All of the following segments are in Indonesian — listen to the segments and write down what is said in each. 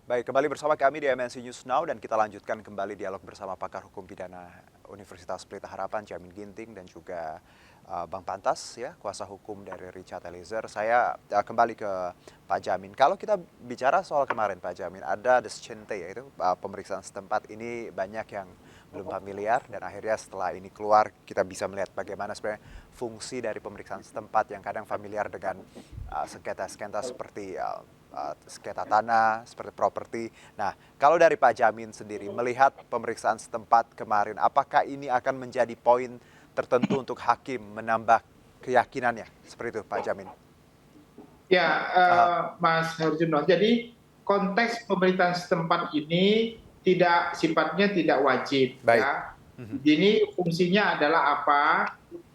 Baik, kembali bersama kami di MNC News Now dan kita lanjutkan kembali dialog bersama pakar hukum pidana Universitas Pelita Harapan, Jamin Ginting dan juga Bang Pantas, ya, kuasa hukum dari Richard Eliezer. Saya kembali ke Pak Jamin. Kalau kita bicara soal kemarin Pak Jamin, ada descente, yaitu pemeriksaan setempat ini banyak yang belum familiar dan akhirnya setelah ini keluar kita bisa melihat bagaimana sebenarnya fungsi dari pemeriksaan setempat yang kadang familiar dengan sengketa-sengketa seperti sengketa tanah, seperti properti. Nah, kalau dari Pak Jamin sendiri, melihat pemeriksaan setempat kemarin, apakah ini akan menjadi poin tertentu untuk hakim menambah keyakinannya? Seperti itu, Pak Jamin. Ya, Aha, Mas Herjuno. Jadi konteks pemerintahan setempat ini sifatnya tidak wajib, baik. ya. Mhm. Ini fungsinya adalah apa?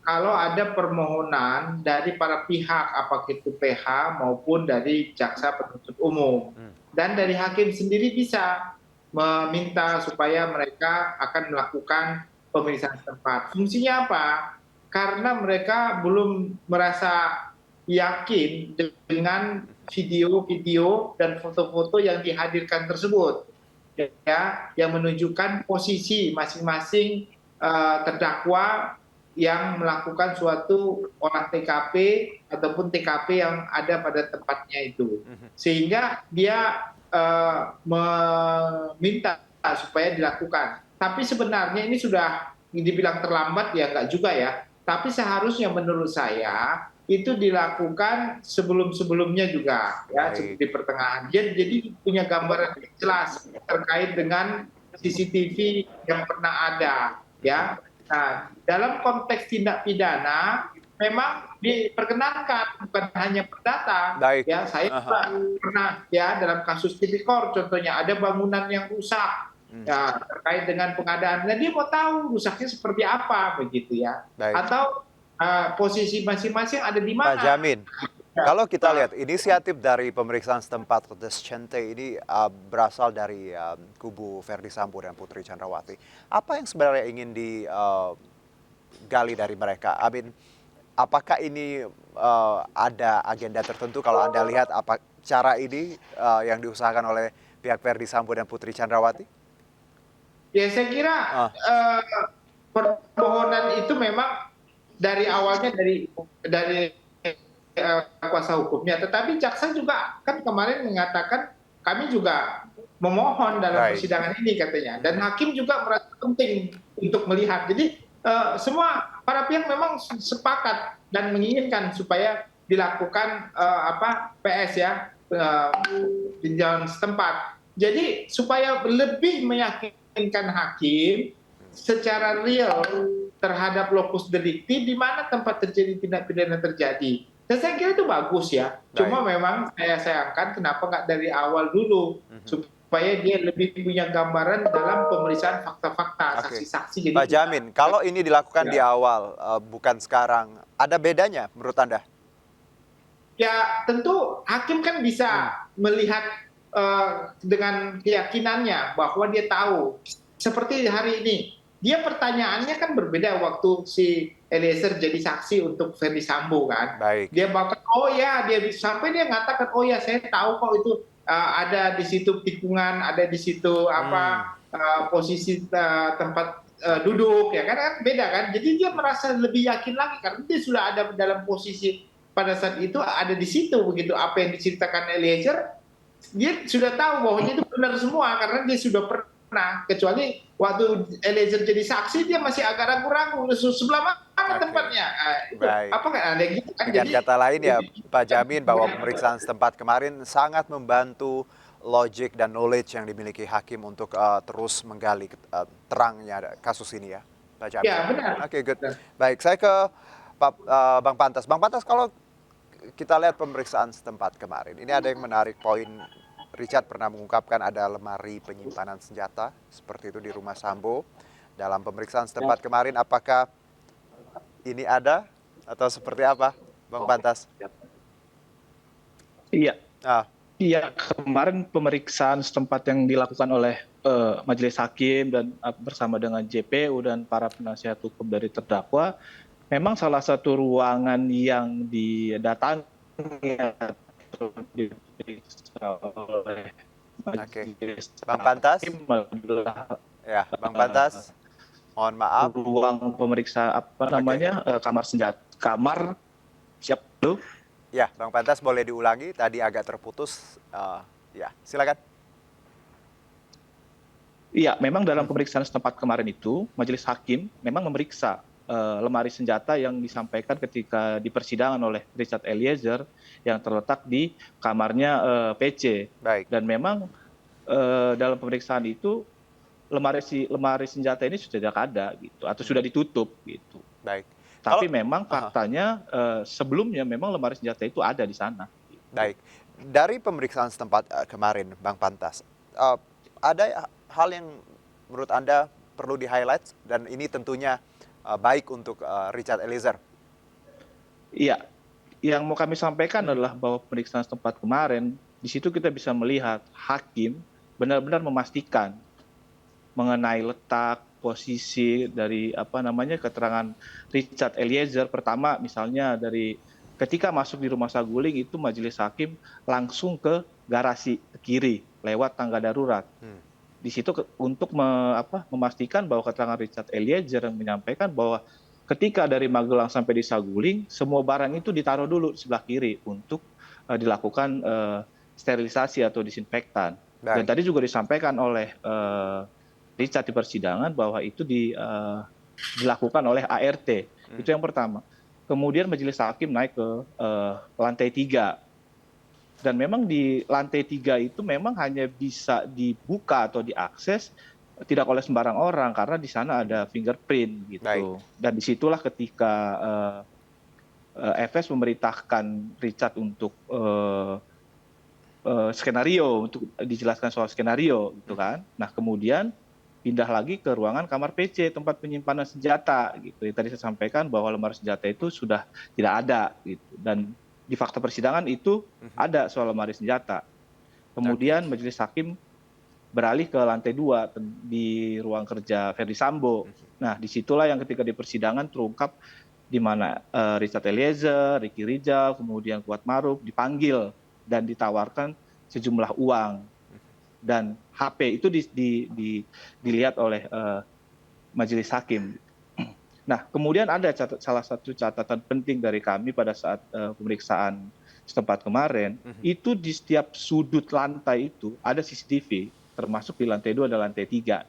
Kalau ada permohonan dari para pihak, apakah itu PH maupun dari jaksa penuntut umum, Hmm, dan dari hakim sendiri bisa meminta supaya mereka akan melakukan pemeriksaan setempat. Fungsinya apa? Karena mereka belum merasa yakin dengan video-video dan foto-foto yang dihadirkan tersebut, ya, yang menunjukkan posisi masing-masing terdakwa yang melakukan suatu olah TKP ataupun TKP yang ada pada tempatnya itu, mhm. sehingga dia meminta supaya dilakukan. Tapi sebenarnya ini sudah dibilang terlambat, ya enggak juga ya. Tapi seharusnya menurut saya itu dilakukan sebelum-sebelumnya juga, ya, Baik. di pertengahan. Jadi punya gambaran yang jelas terkait dengan CCTV yang pernah ada, Mhm. ya. Nah, dalam konteks tindak pidana memang diperkenankan bukan hanya perdata, Baik. ya. Saya Aha. juga pernah, ya, dalam kasus Tipikor contohnya ada bangunan yang rusak, Hmm, ya, terkait dengan pengadaan. Nah, dia mau tahu rusaknya seperti apa begitu, ya. baik. Atau posisi masing-masing ada di Pak mana. Jamin, Ya, kalau kita Pak. lihat inisiatif dari pemeriksaan setempat descente ini berasal dari kubu Verdi Sambo dan Putri Chandrawati. Apa yang sebenarnya ingin digali dari mereka? Amin, apakah ini ada agenda tertentu kalau Anda lihat apa cara ini yang diusahakan oleh pihak Verdi Sambo dan Putri Chandrawati? Ya, saya kira Ah, permohonan itu memang dari awalnya dari kuasa hukumnya, tetapi jaksa juga kan kemarin mengatakan kami juga memohon dalam baik. persidangan ini katanya, dan Mhm. hakim juga merasa penting untuk melihat. Jadi semua para pihak memang sepakat dan menginginkan supaya dilakukan PS, ya, tinjauan setempat. Jadi supaya lebih meyakinkan hakim secara real terhadap lokus delikti di mana tempat terjadi tindak pidana terjadi. Dan saya kira itu bagus, ya. Baik. Cuma memang saya sayangkan kenapa nggak dari awal dulu Mhm. supaya dia lebih punya gambaran dalam pemeriksaan fakta-fakta Oke. saksi-saksi. Jadi Pak kita, Jamin, kalau ini dilakukan di ya, awal, bukan sekarang, ada bedanya menurut Anda? ya, tentu hakim kan Hmm, bisa melihat dengan keyakinannya bahwa dia tahu. Seperti hari ini, dia pertanyaannya kan berbeda waktu si Eliezer jadi saksi untuk Ferdi Sambo kan. baik. Dia bahkan, oh ya, sampai dia mengatakan, oh ya, saya tahu kok itu ada di situ tikungan, ada di situ Hmm, posisi tempat oke. duduk, ya kan beda kan. Jadi dia merasa lebih yakin lagi karena dia sudah ada dalam posisi pada saat itu ada di situ begitu, apa yang diceritakan Eliezer dia sudah tahu bahwa itu benar semua karena dia sudah pernah, kecuali waktu Eliezer jadi saksi dia masih agak ragu-ragu sebelah mana Oke, tempatnya. Itu baik. apa kan ada gitu kan, Dengan jadi kata lain ya, Pak Jamin, bahwa pemeriksaan setempat kemarin sangat membantu logic dan knowledge yang dimiliki hakim untuk terus menggali terangnya kasus ini ya, Pak Jamin. ya, benar. Oke, good. Baik, saya ke Bang Pantas. Bang Pantas, kalau kita lihat pemeriksaan setempat kemarin, ini ada yang menarik poin. Richard pernah mengungkapkan ada lemari penyimpanan senjata seperti itu di rumah Sambo. Dalam pemeriksaan setempat kemarin, apakah ini ada atau seperti apa, Bang Pantas? Iya, Ah, iya, kemarin pemeriksaan setempat yang dilakukan oleh majelis hakim dan bersama dengan JPU dan para penasihat hukum dari terdakwa, memang salah satu ruangan yang didatangi atau diperiksa oleh Oke. majelis Bang Pantas? hakim adalah Ya, Bang Pantas, mohon maaf. ruang pemeriksa apa Oke. namanya kamar senjata kamar siap dulu. Ya, Bang Pantas boleh diulangi, tadi agak terputus. Ya, silakan. Iya, memang dalam pemeriksaan setempat kemarin itu, majelis hakim memang memeriksa lemari senjata yang disampaikan ketika di persidangan oleh Richard Eliezer yang terletak di kamarnya PC. Baik, Dan memang dalam pemeriksaan itu lemari senjata ini sudah tidak ada gitu atau sudah ditutup gitu. baik. Kalau, Tapi memang aha, faktanya sebelumnya memang lemari senjata itu ada di sana. Gitu. baik. Dari pemeriksaan setempat kemarin, Bang Pantas, ada hal yang menurut Anda perlu di-highlight dan ini tentunya baik untuk Richard Eliezer. Iya, yang mau kami sampaikan adalah bahwa pemeriksaan setempat kemarin, di situ kita bisa melihat hakim benar-benar memastikan mengenai letak, posisi dari apa namanya keterangan Richard Eliezer. Pertama, misalnya dari ketika masuk di rumah saguling itu majelis hakim langsung ke garasi ke kiri lewat tangga darurat. Di situ untuk memastikan bahwa keterangan Richard Eliezer yang menyampaikan bahwa ketika dari Magelang sampai di Saguling, semua barang itu ditaruh dulu di sebelah kiri untuk dilakukan sterilisasi atau disinfektan. Dan Baik. tadi juga disampaikan oleh Richard di persidangan bahwa itu dilakukan oleh ART. Itu yang pertama. Kemudian majelis hakim naik ke lantai 3. Dan memang di lantai 3 itu memang hanya bisa dibuka atau diakses tidak oleh sembarang orang karena di sana ada fingerprint Baik. gitu. Dan disitulah ketika FS memerintahkan Richard untuk skenario, untuk dijelaskan soal skenario gitu kan. Nah kemudian pindah lagi ke ruangan kamar PC tempat penyimpanan senjata gitu. Tadi saya sampaikan bahwa lemari senjata itu sudah tidak ada gitu. Dan di fakta persidangan itu ada soal lemari senjata. Kemudian majelis hakim beralih ke lantai 2 di ruang kerja Ferdi Sambo. Nah, disitulah yang ketika di persidangan terungkap di mana Richard Eliezer, Ricky Rizal, kemudian Kuat Maruf dipanggil dan ditawarkan sejumlah uang. Dan HP itu dilihat oleh majelis hakim. Nah, kemudian ada salah satu catatan penting dari kami pada saat pemeriksaan setempat kemarin, itu di setiap sudut lantai itu ada CCTV, termasuk di lantai 2 dan lantai 3.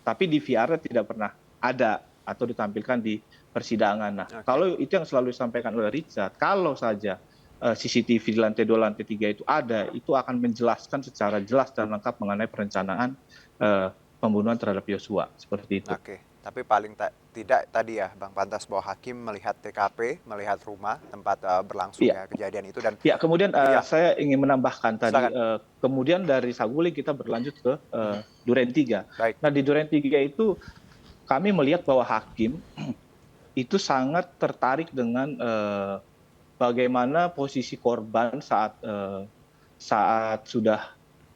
Tapi DVR-nya tidak pernah ada atau ditampilkan di persidangan. Nah, kalau itu yang selalu disampaikan oleh Richard, kalau saja CCTV di lantai 2, lantai 3 itu ada, itu akan menjelaskan secara jelas dan lengkap mengenai perencanaan pembunuhan terhadap Yosua, seperti itu. Oke, tapi paling tidak tadi ya Bang Pantas bahwa hakim melihat TKP, melihat rumah tempat berlangsungnya kejadian itu dan ya kemudian saya ingin menambahkan tadi kemudian dari Saguling kita berlanjut ke Duren 3. Baik. Nah di Duren 3 itu kami melihat bahwa hakim itu sangat tertarik dengan bagaimana posisi korban saat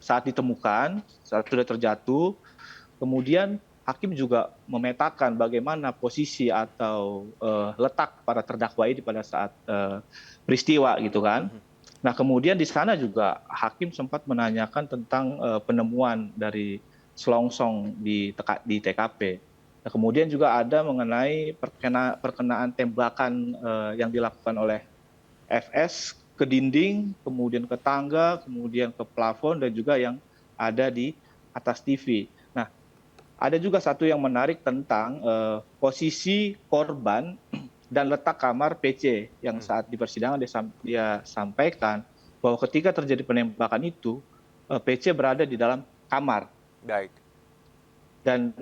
ditemukan, saat sudah terjatuh. Kemudian hakim juga memetakan bagaimana posisi atau letak para terdakwa ini pada saat peristiwa gitu kan. Nah kemudian di sana juga hakim sempat menanyakan tentang penemuan dari selongsong di TKP. Nah, kemudian juga ada mengenai perkenaan tembakan yang dilakukan oleh FS ke dinding, kemudian ke tangga, kemudian ke plafon dan juga yang ada di atas TV. Nah, ada juga satu yang menarik tentang posisi korban dan letak kamar PC yang saat di persidangan dia sampaikan bahwa ketika terjadi penembakan itu PC berada di dalam kamar. Baik. Dan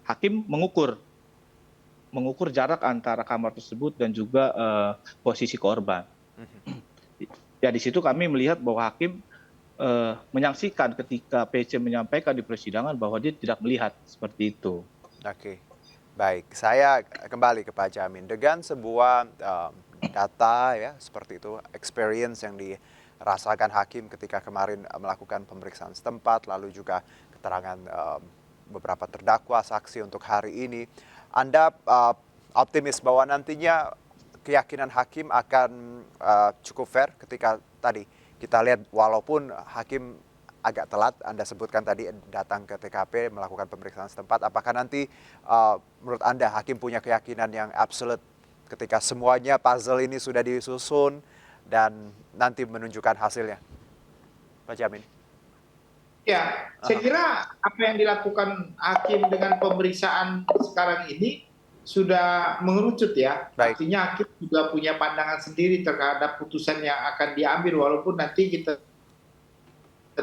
hakim mengukur jarak antara kamar tersebut dan juga posisi korban. Ya di situ kami melihat bahwa hakim menyaksikan ketika PC menyampaikan di persidangan bahwa dia tidak melihat seperti itu. Oke, baik. Saya kembali ke Pak Jamin. Dengan sebuah data ya seperti itu, experience yang dirasakan hakim ketika kemarin melakukan pemeriksaan setempat, lalu juga keterangan beberapa terdakwa, saksi untuk hari ini, Anda optimis bahwa nantinya keyakinan hakim akan cukup fair ketika tadi kita lihat walaupun hakim agak telat. Anda sebutkan tadi datang ke TKP melakukan pemeriksaan setempat. Apakah nanti menurut Anda hakim punya keyakinan yang absolut ketika semuanya puzzle ini sudah disusun dan nanti menunjukkan hasilnya, Pak Jamin? Ya, saya kira apa yang dilakukan hakim dengan pemeriksaan sekarang ini sudah mengerucut ya. Baik. Artinya hakim juga punya pandangan sendiri terhadap putusan yang akan diambil, walaupun nanti kita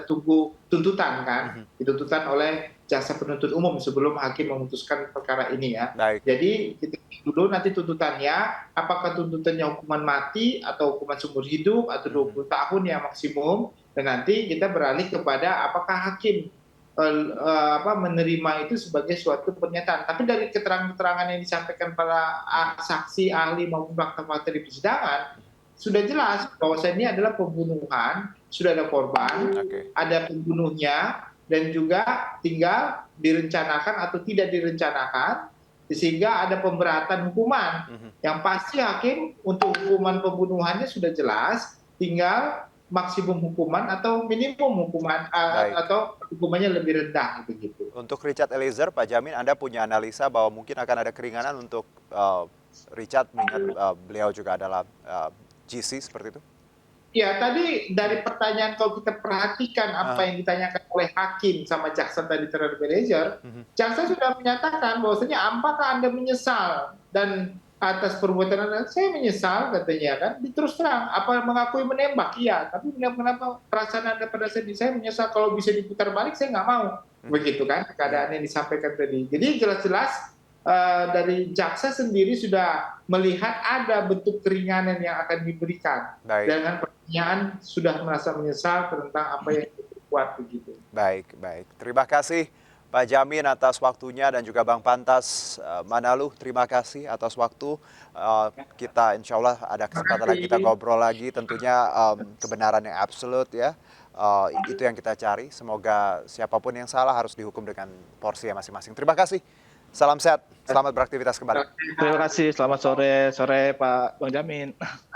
tunggu tuntutan kan, dituntutan oleh jaksa penuntut umum sebelum hakim memutuskan perkara ini ya. Baik. Jadi kita dulu nanti tuntutannya, apakah tuntutannya hukuman mati atau hukuman seumur hidup atau 20 tahun yang maksimum, dan nanti kita beralih kepada apakah hakim menerima itu sebagai suatu pernyataan. Tapi dari keterangan-keterangan yang disampaikan para saksi, ahli maupun fakta-fakta di persidangan, sudah jelas bahwa ini adalah pembunuhan, sudah ada korban, ada pembunuhnya, dan juga tinggal direncanakan atau tidak direncanakan, sehingga ada pemberatan hukuman. Yang pasti hakim untuk hukuman pembunuhannya sudah jelas, tinggal maksimum hukuman atau minimum hukuman atau hukumannya lebih rendah begitu. Untuk Richard Eliezer, Pak Jamin, Anda punya analisa bahwa mungkin akan ada keringanan untuk Richard, mengingat beliau juga adalah GC seperti itu? Ya, tadi dari pertanyaan kalau kita perhatikan apa yang ditanyakan oleh hakim sama jaksa tadi terhadap Eliezer, jaksa sudah menyatakan bahwasanya apakah Anda menyesal dan atas perbuatan Anda, saya menyesal katanya kan, terus terang, apa mengakui menembak, iya, tapi kenapa perasaan Anda pada saat ini, saya menyesal, kalau bisa diputar balik saya nggak mau, begitu kan keadaan yang disampaikan tadi. Jadi jelas-jelas dari jaksa sendiri sudah melihat ada bentuk keringanan yang akan diberikan. Dengan pertanyaan sudah merasa menyesal tentang apa yang dibuat begitu. Baik. Terima kasih Pak Jamin atas waktunya dan juga Bang Pantas Manalu, terima kasih atas waktu. Kita insya Allah ada kesempatan lagi kita ngobrol lagi, tentunya kebenaran yang absolut ya. Itu yang kita cari, semoga siapapun yang salah harus dihukum dengan porsinya masing-masing. Terima kasih. Salam sehat, selamat beraktivitas kembali. Terima kasih, selamat sore Pak Bang Jamin.